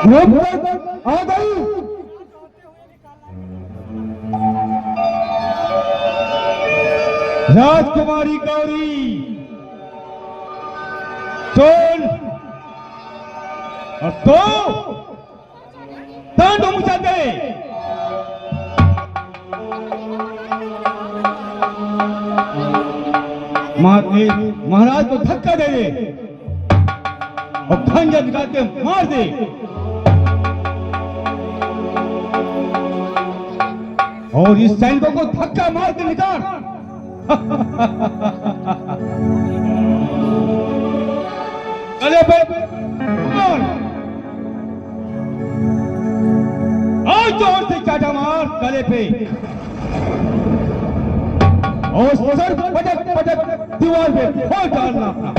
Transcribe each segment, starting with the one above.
आ गई। राजकुमारी गौरी चोल और तो तांडव मचा दे। महाराज को धक्का दे दे और खंजर निकाल के मार दे। और इस सैनिकों को धक्का मार के निकाल। गले पे और जोर से चाटा मार गले पे और सर पटक पटक दीवार पे फोड़ डालना अपना।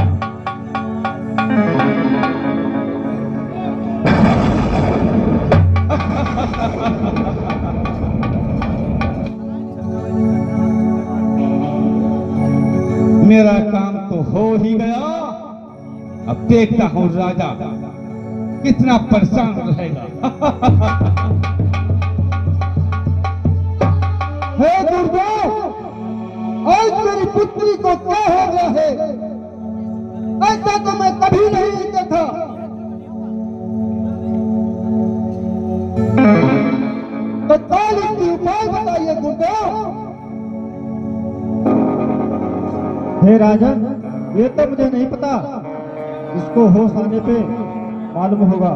मेरा काम तो हो ही गया। अब देखता हूं राजा कितना परेशान रहेगा। हे दुर्गा, आज मेरी पुत्री को क्या हो गया है? ऐसा तो मैं कभी नहीं देखा। तो काल इसकी उपाय बताइए दुर्गा। हे राजन, ये तो मुझे नहीं पता, इसको होश आने पे मालूम होगा।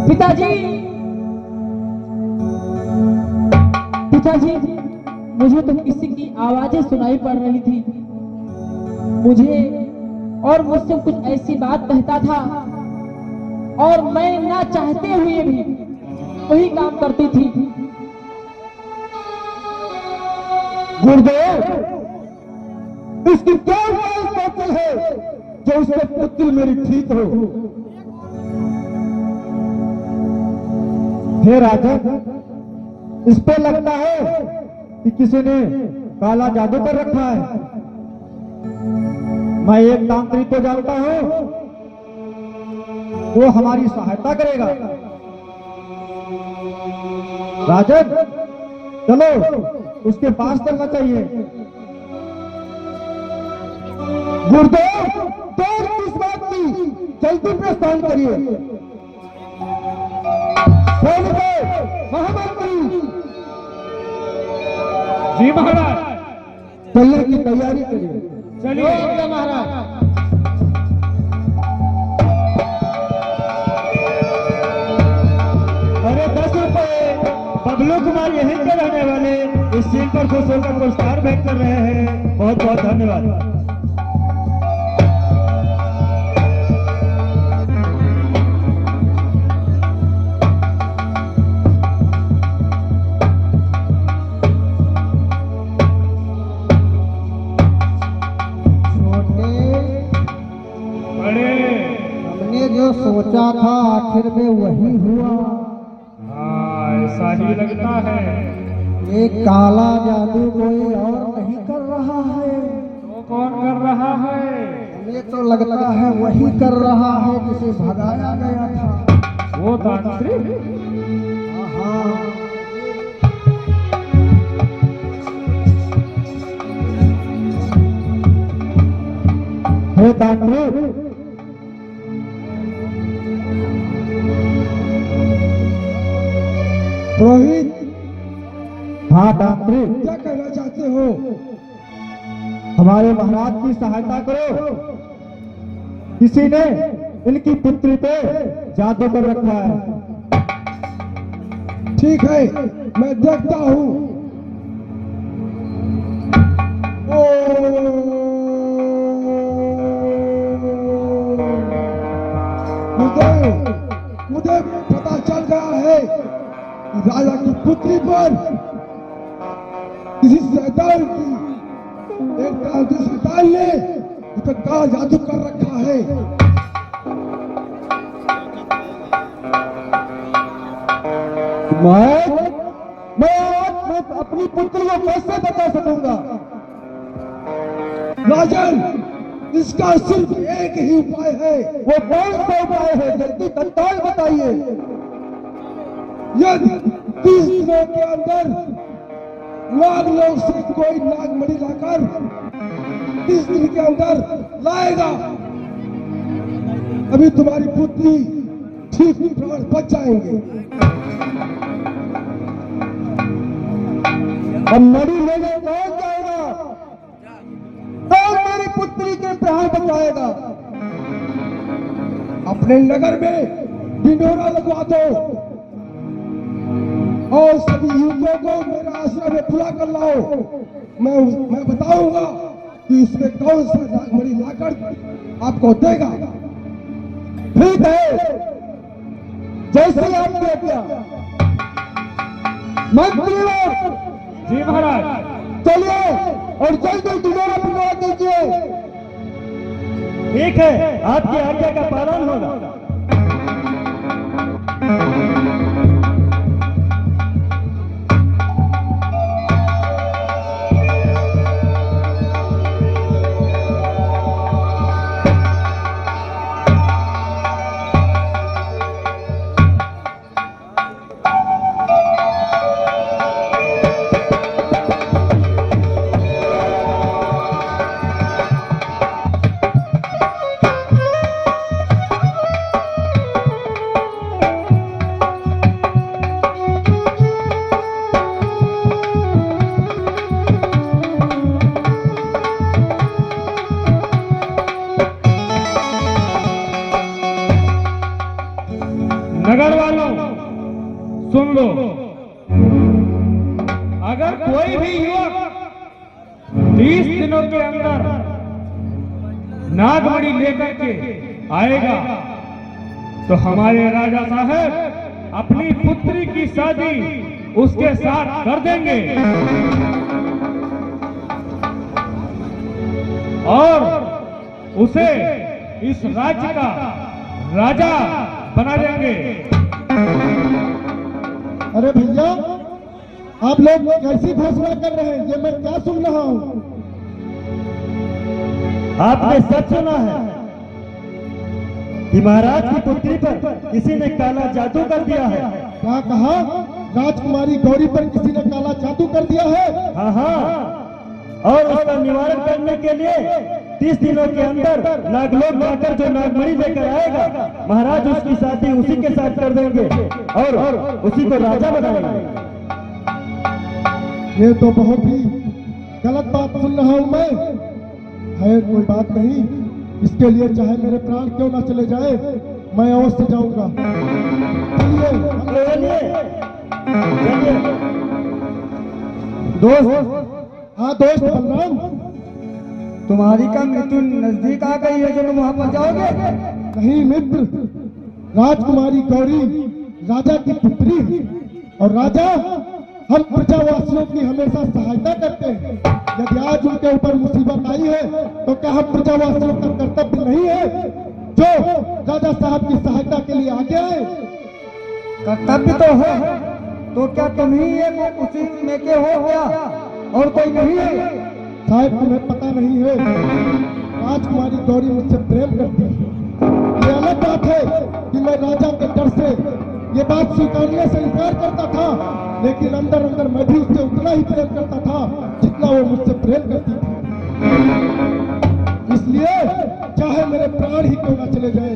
पिताजी, पिताजी, मुझे तो किसी की आवाजें सुनाई पड़ रही थी। मुझे और मुझसे कुछ ऐसी बात कहता था और मैं ना चाहते हुए भी वही काम करती थी। गुरुदेव, इसकी क्या उपाय सोचल है जो उससे पुत्री मेरी ठीक हो? हे राजन, इस पे लगता है कि किसी ने काला जादू कर रखा है। मैं एक तांत्रिक को जानता हूं, वो हमारी सहायता करेगा। राजन, चलो उसके पास चलना चाहिए। गुरुदेव, देर किस बात की? जल्दी प्रस्थान करिए। महामंत्री जी महाराज, चलने की तैयारी करिए। चलिए महाराज। अरे 10 रुपए। बबलू कुमार यहीं के रहने वाले इस सीट पर खुश होकर पुरस्कार भेंट कर रहे हैं। बहुत बहुत धन्यवाद। हमने जो सोचा था आखिर में वही हुआ। ऐसा ही लगता है। ये काला जादू कोई और नहीं कर रहा है। तो कौन कर रहा है? हमें तो लगता है वही कर रहा है जिसे भगाया गया था। वो तांत्रिक? हाँ, हे तांत्रिक, रोहित, हाँ तांत्रिक, क्या कहना चाहते हो? हमारे महाराज की सहायता करो। किसी ने इनकी पुत्री पे जादू कर रखा है। ठीक है, मैं देखता हूँ। मुझे पता चल गया है कि राजा की पुत्री पर किसी शैतान की एक कालू शैतान ने उस पर काला जादू कर रखा है। मैं अपनी पुत्री को कैसे बचा सकूंगा? राजन, इसका सिर्फ एक ही उपाय है। वो कौन सा उपाय है? जल्दी तत्काल बताइए। यदि 30 दिनों के अंदर नाग लोग से कोई नागमणि लाकर 30 दिन के अंदर लाएगा, अभी तुम्हारी पुत्री ठीक प्राण बच जाएंगे। अब मणि लेने कौन जाएगा? कौन मेरी पुत्री के प्राण बचाएगा? अपने नगर में ढिंढोरा लगवा दो और सभी युवकों को मेरे आश्रम में बुला कर लाओ। मैं बताऊंगा कि इसमें कौन सा नागमणि लाकर आपको देगा। ठीक है, जैसे आपने किया। मंत्री जी महाराज। चलिए और जल्दी ढिंढोरा पिलवा दीजिए। ठीक है, आपकी आज्ञा का पालन होगा। नगर वालों सुन लो, अगर कोई भी युवक 30 दिनों के अंदर नागमणि लेकर के आएगा तो हमारे राजा साहब अपनी पुत्री की शादी उसके साथ कर देंगे और उसे इस राज्य का राजा बना देंगे। अरे भैया, आप लोग कैसी घोषणा कर रहे हैं? ये मैं क्या सुन रहा हूँ? आपने सच सुना है कि महाराज की पुत्री पर किसी ने काला जादू कर दिया है। क्या कहा? राजकुमारी गौरी पर किसी ने काला जादू कर दिया है? हाँ हाँ, और उसका निवारण करने के लिए 30 दिनों के अंदर नागलोक जाकर जो नागमणि लेकर आएगा, महाराज उसकी शादी उसी के साथ कर देंगे और उसी को राजा बनाएंगे। ये तो बहुत ही गलत बात सुन रहा हूँ मैं। है कोई बात नहीं, इसके लिए चाहे मेरे प्राण क्यों ना चले जाए, मैं अवश्य जाऊंगा। चलिए दोस्त। हाँ दोस्त बलराम, तुम्हारी का मृत्यु नजदीक आ गई है, जो तुम वहां पर जाओगे? नहीं मित्र, राजकुमारी गौरी राजा की पुत्री है और राजा हम प्रजावासियों की हमेशा सहायता करते हैं। यदि आज उनके ऊपर मुसीबत आई है तो क्या हम प्रजावासियों का कर्तव्य नहीं है जो राजा साहब की सहायता के लिए आगे आए? कर्तव्य तो है, तो क्या तुम ही एक उसी में के हो गया और कोई नहीं है? शायद तुम्हें पता नहीं है, राजकुमारी गौरी मुझसे प्रेम करती है। ये अलग बात है कि मैं राजा के डर से ये बात स्वीकारने से इनकार करता था, लेकिन अंदर अंदर मैं भी उससे उतना ही प्रेम करता था जितना वो मुझसे प्रेम करती थी। इसलिए चाहे मेरे प्राण ही क्यों ना चले जाए,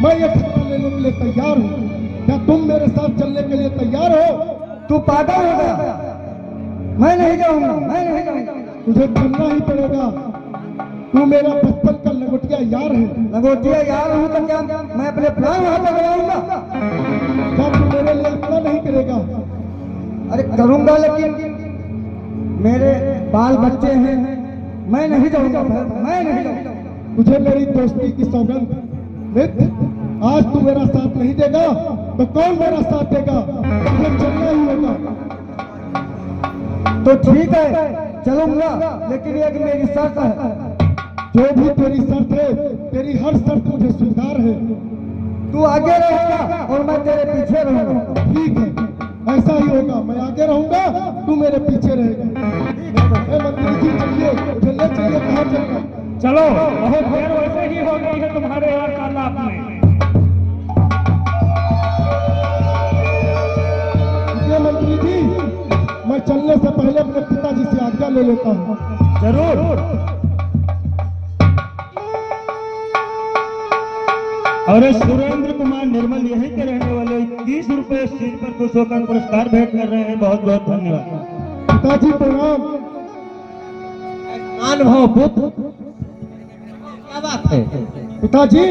मैं ये खतरा लेने के लिए तैयार हूँ। क्या तुम मेरे साथ चलने के लिए तैयार हो? तू पागल हो गया? मैं नहीं जाऊंगा, मैं नहीं जाऊंगा। तुझे चलना ही पड़ेगा। तू मेरा बचपन का लंगोटिया यार है। लंगोटिया यार हूँ तो क्या मैं अपने प्राण वहां पर लगाऊंगा? क्या तू मेरे लिए इतना नहीं करेगा? अरे करूंगा, लेकिन मेरे बाल बच्चे हैं, मैं नहीं जाऊंगा, मैं नहीं जाऊंगा। तुझे मेरी दोस्ती की सौगंध। मित्र, आज तू मेरा साथ नहीं देगा तो कौन मेरा साथ देगा? तुझे चलना ही होगा। तो ठीक है, चलूंगा, लेकिन एक मेरी शर्त है। जो भी तेरी शर्त है, तेरी हर शर्त मुझे स्वीकार है। तू आगे रहेगा और मैं तेरे पीछे रहूंगा। ठीक है, ऐसा ही होगा। मैं आगे रहूंगा चलो, बहुत देर वैसे ही हो गई है तुम्हारे यहाँ तालाब में। ये मंत्री जी, मैं चलने से पहले अपने पिताजी से आज्ञा ले लेता हूँ। जरूर। और सुरेंद्र कुमार निर्मल यहीं के रहने वाले 21 रुपए सिर पर खुश होकर पुरस्कार भेंट कर रहे हैं। बहुत बहुत धन्यवाद। पिताजी प्रणाम। अनुभव पुत्र, क्या बात है? पिताजी,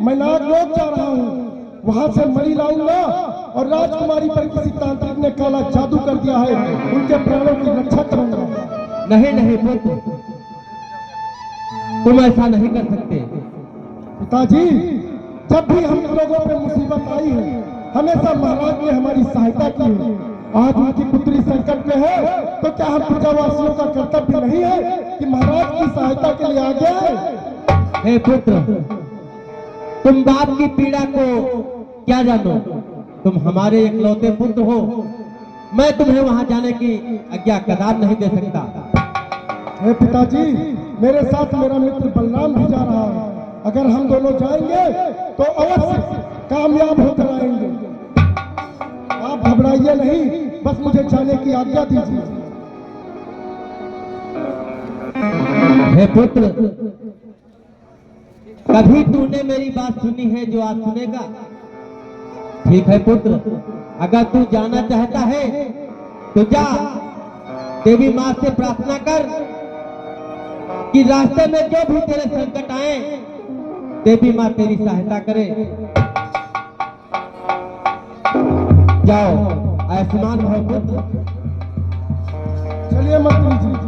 मैं नागलोक जा रहा हूँ, वहाँ से मणि लाऊंगा और राजकुमारी पर किसी तांत्रिक ने काला जादू कर दिया है, उनके प्राणों की रक्षा करूंगा। नहीं नहीं पुत्र, तुम ऐसा नहीं कर सकते। पिताजी, जब भी हम लोगों पे मुसीबत आई है, हमेशा महाराज ने हमारी सहायता की है। आज उनकी पुत्री संकट में है, तो क्या हम प्रजावासियों का कर्तव्य नहीं है कि महाराज की सहायता के लिए आगे आए? हे पुत्र, तुम बाप की पीड़ा को क्या जानो? तुम हमारे इकलौते पुत्र हो। मैं तुम्हें वहां जाने की आज्ञा कदाप नहीं दे सकता। हे पिताजी, मेरे साथ मेरा मित्र बलराम भी जा रहा है। अगर हम दोनों जाएंगे तो अवश्य कामयाब होकर आएंगे। आप घबराइए नहीं, बस मुझे जाने की आज्ञा दीजिए। हे पुत्र, कभी तूने मेरी बात सुनी है जो आज सुनेगा? ठीक है पुत्र, अगर तू जाना चाहता है तो जा, देवी माँ से प्रार्थना कर कि रास्ते में जो भी तेरे संकट आए, देवी माँ तेरी सहायता करे। जाओ, आयुष्मान भव पुत्र। चलिए मंत्री जी।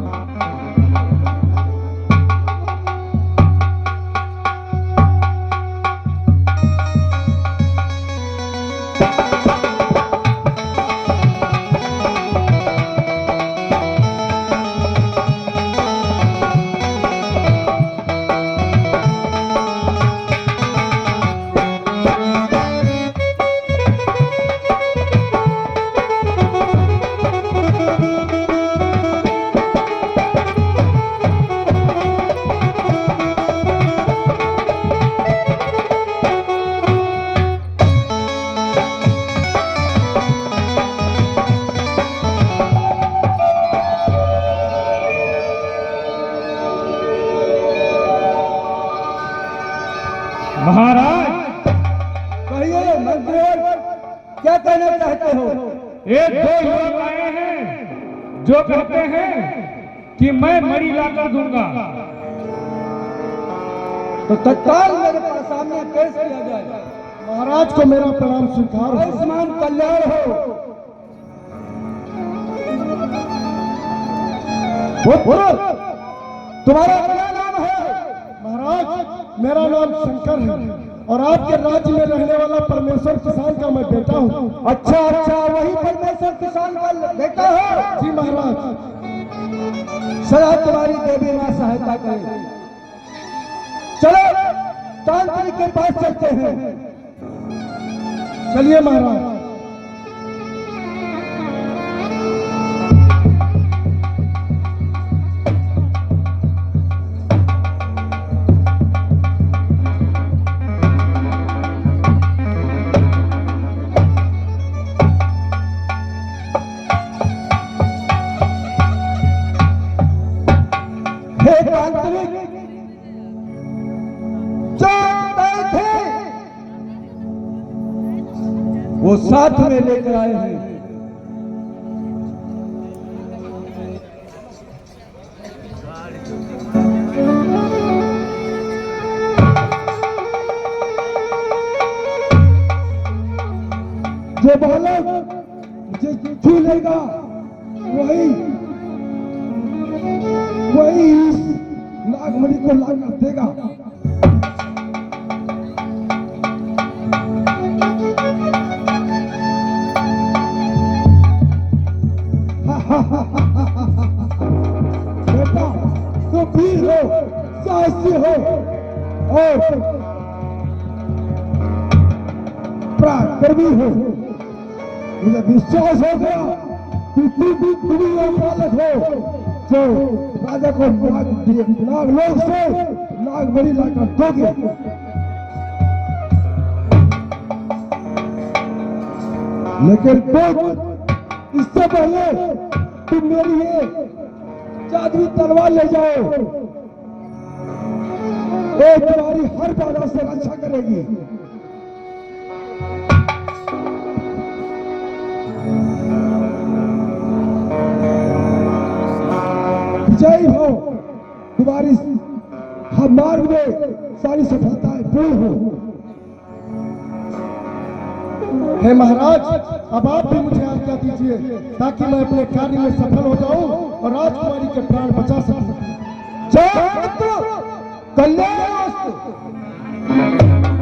महाराज, कहिए मंत्री, क्या कहना चाहते हो? एक दो युवक आए हैं जो कहते हैं कि मैं मणि लाकर दूंगा। तो तत्काल मेरे पास सामने पेश किया जाए। महाराज को मेरा प्रणाम स्वीकार। आयुष्मान कल्याण हो। तुम्हारा क्या नाम है? महाराज, मेरा नाम शंकर है और आपके राज्य में रहने वाला परमेश्वर किसान का मैं बेटा हूँ। अच्छा अच्छा, वही परमेश्वर किसान का बेटा हो? जी महाराज। सदा तुम्हारी देवी माँ सहायता करे। चलो तांत्रिक के पास चलते हैं। चलिए महाराज। वो साथ में लेकर आए हैं। जो बालक मुझे छू लेगा वही इस नागमणि को लानत देगा। बेटा, तो वीर हो, साहसी हो और पराक्रमी हो। मुझे विश्वास हो गया कि तुम भी बालक हो। जो राजा को नाग लोग से नाग बड़ी लाकर दोगे। लेकिन तुम इससे पहले तुम मेरी ये जादुई तलवार ले जाओ, वो तुम्हारी हर बाधा से रक्षा करेगी। जय हो, तुम्हारी हर मार्ग में सारी सफलताएं पूर्ण हो। हे महाराज, अब आप भी मुझे आज्ञा दीजिए ताकि मैं अपने कार्य में सफल हो जाऊं और राजकुमारी के प्राण बचा सकूं। कल्याण,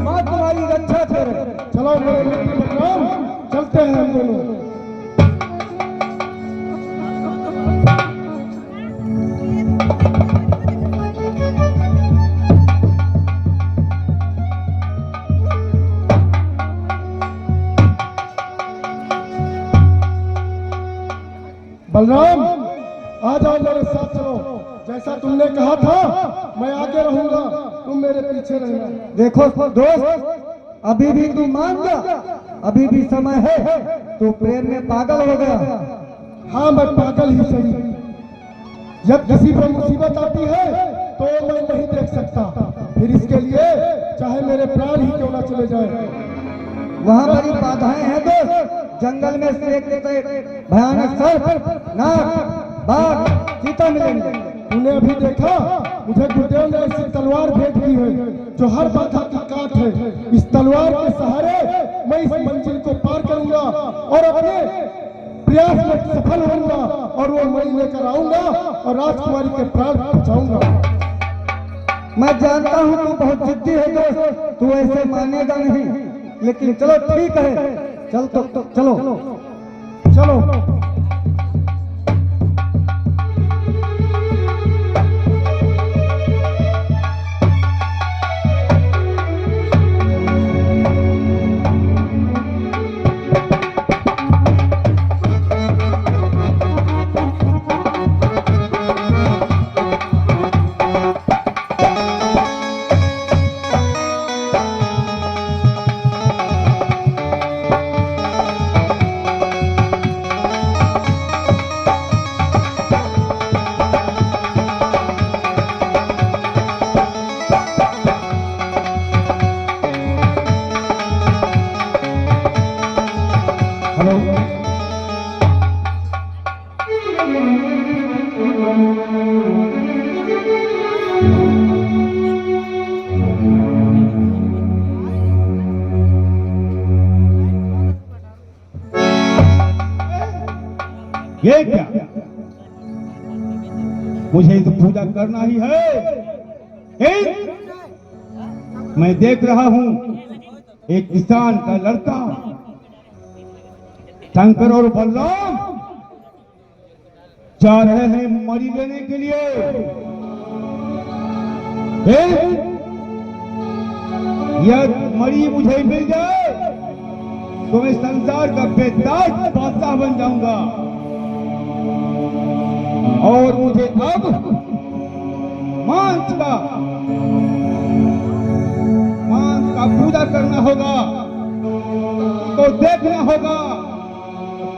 मां तुम्हारी रक्षा करे। चलो मेरे मित्र बलराम, चलते हैं हम दोनों। बलराम, आ जाओ मेरे साथ चलो। जैसा तुमने कहा था मैं आगे रहूंगा, तुम मेरे पीछे रहना। देखो दोस्त, अभी भी तू मान जा, अभी भी समय है। तू प्रेम में पागल हो गया। हाँ, मैं पागल ही सही। जब किसी पर मुसीबत आती है तो मैं नहीं देख सकता, फिर इसके लिए चाहे मेरे प्राण ही क्यों ना चले जाए। वहाँ बड़ी बाधाएं हैं दोस्त। जंगल में शेर के भयानक सर्प, नाग, बाघ, चीता मिलेंगे। तूने अभी देखा, मुझे गुरुदेव ने ऐसी तलवार भेंट की है जो हर बाधा की काट है। इस तलवार के सहारे मैं इस मंजिल को पार करूंगा और अपने प्रयास में सफल होऊंगा और वो मणि लेकर आऊंगा और राजकुमारी के प्राण बचाऊंगा। मैं जानता हूँ तू बहुत जिद्दी है दोस्त, तू ऐसे मानेगा नहीं, लेकिन चलो ठीक है, चल तो चलो चलो। ये क्या? मुझे तो पूजा करना ही है। मैं देख रहा हूँ एक किसान का लड़का शंकर और बलराम जा रहे हैं मणि लेने के लिए। यह मणि मुझे मिल जाए तो मैं संसार का बेताज बादशाह बन जाऊंगा। और मुझे अब मांस का पूजा करना होगा, तो देखना होगा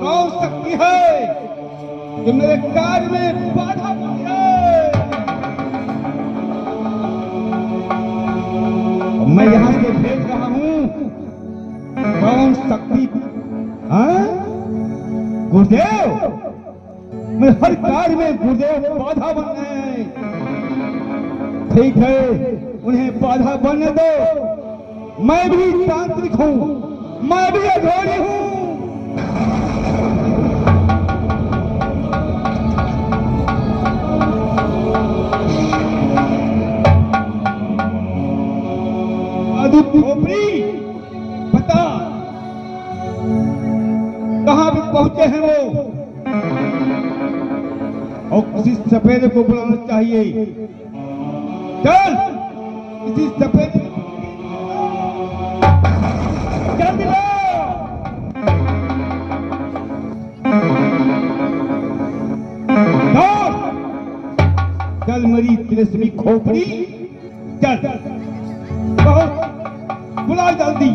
कौन शक्ति है जो मेरे कार्य में बाधा बनी है। मैं यहाँ से भेज रहा हूँ कौन शक्ति। गुरुदेव, मैं हर कार्य में गुरुदेव बाधा बन रहे हैं। ठीक है, उन्हें बाधा बनने दो। मैं भी तांत्रिक हूँ, मैं भी अघोरी हूँ। अदुप खोपड़ी, बता कहाँ भी पहुंचे हैं वो? और किसी सफेद को बुलाना चाहिए। चल, किसी सफेद जल्दी लो। तिलस्मी खोपड़ी, चल बहुत बुला जल्दी।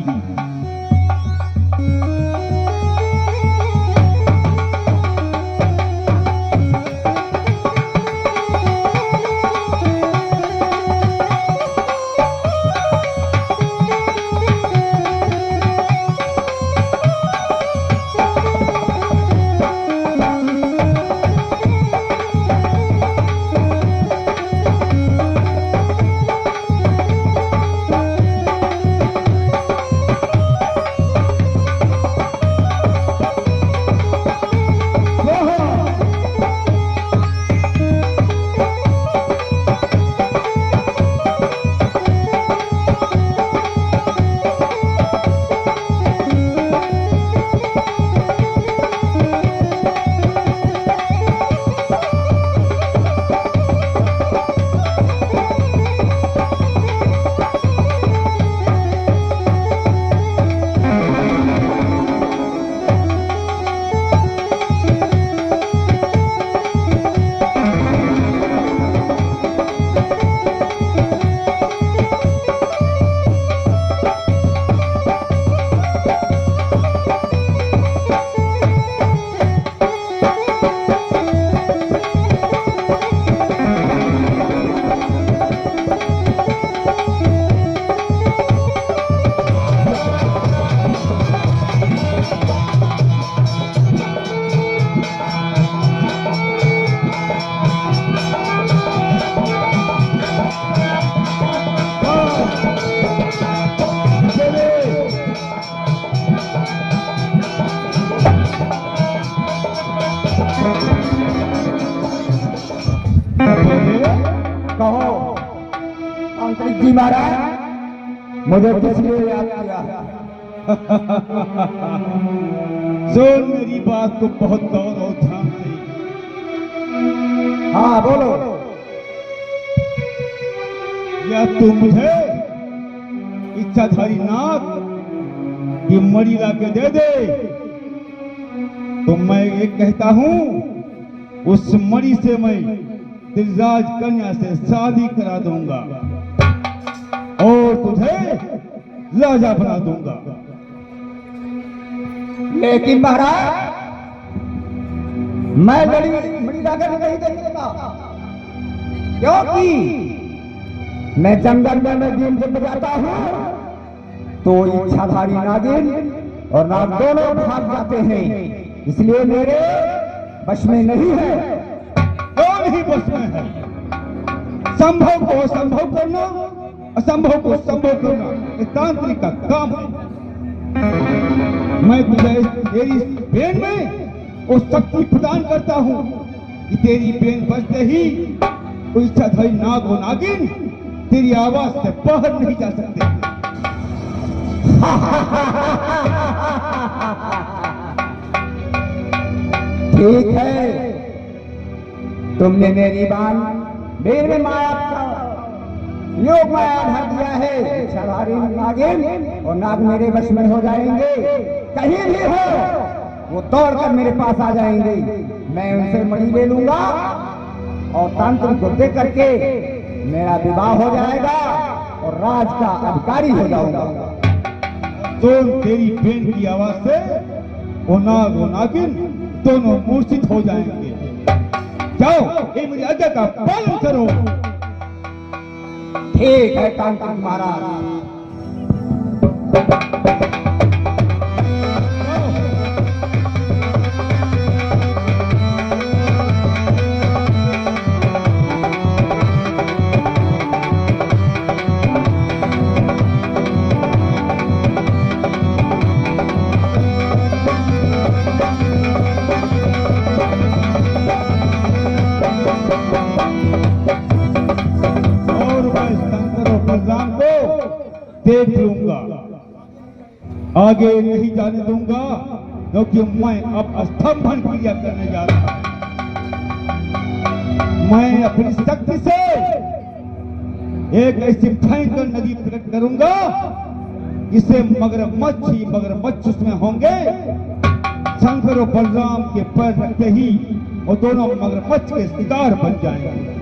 कहो तांत्रिक जी महाराज, मुझे किस लिए याद किया? सुन मेरी बात को बहुत गौर और ध्यान से। हाँ बोलो। या तू मुझे इच्छाधारी नाग की मणि ला के दे दे तो मैं ये कहता हूं, उस मणि से मैं दिलराज कन्या से शादी करा दूंगा और तुझे राजा बना दूंगा। लेकिन महाराज, मैं मणि लाकर नहीं दे सकता, क्योंकि मैं जंगल में नागिन जब जाता हूँ तो इच्छाधारी नागिन और नाग दोनों भाग जाते हैं, इसलिए मेरे वश में नहीं है। कौन ही बस में है? संभव को असंभव करना, असंभव को संभव करना ये तांत्रिक का काम है। मैं तुझे तेरी बेन में वो शक्ति प्रदान करता हूँ कि तेरी बेन बजते ही कोई इच्छाधारी नाग हो नागिन तेरी आवाज से बाहर नहीं जा सकते। ठीक है, तुमने मेरी बान मेरे माया का योग माया भर दिया है। इच्छाधारी नागिन और नाग मेरे वश में हो जाएंगे, कहीं भी हो वो दौड़कर मेरे पास आ जाएंगे। मैं उनसे मणि ले लूंगा और तांत्रिक को दे करके मेरा विवाह हो जाएगा और राज का अधिकारी हो जाऊंगा। तो तेरी बेन की आवाज से वो नाग वो नागिन दोनों मूर्छित हो जाएंगे। जाओ, ये मेरी आज्ञा का पालन करो। ठीक है तांत्रिक महाराज। देख लूंगा, आगे नहीं जाने दूंगा, क्योंकि मैं अब स्तंभन क्रिया करने जा रहा हूं। मैं अपनी शक्ति से एक ऐसी भयंकर नदी प्रकट करूंगा जिससे मगरमच्छ उसमें होंगे। शंकर और बलराम के पैर रखते ही वो दोनों मगरमच्छ के शिकार बन जाएंगे।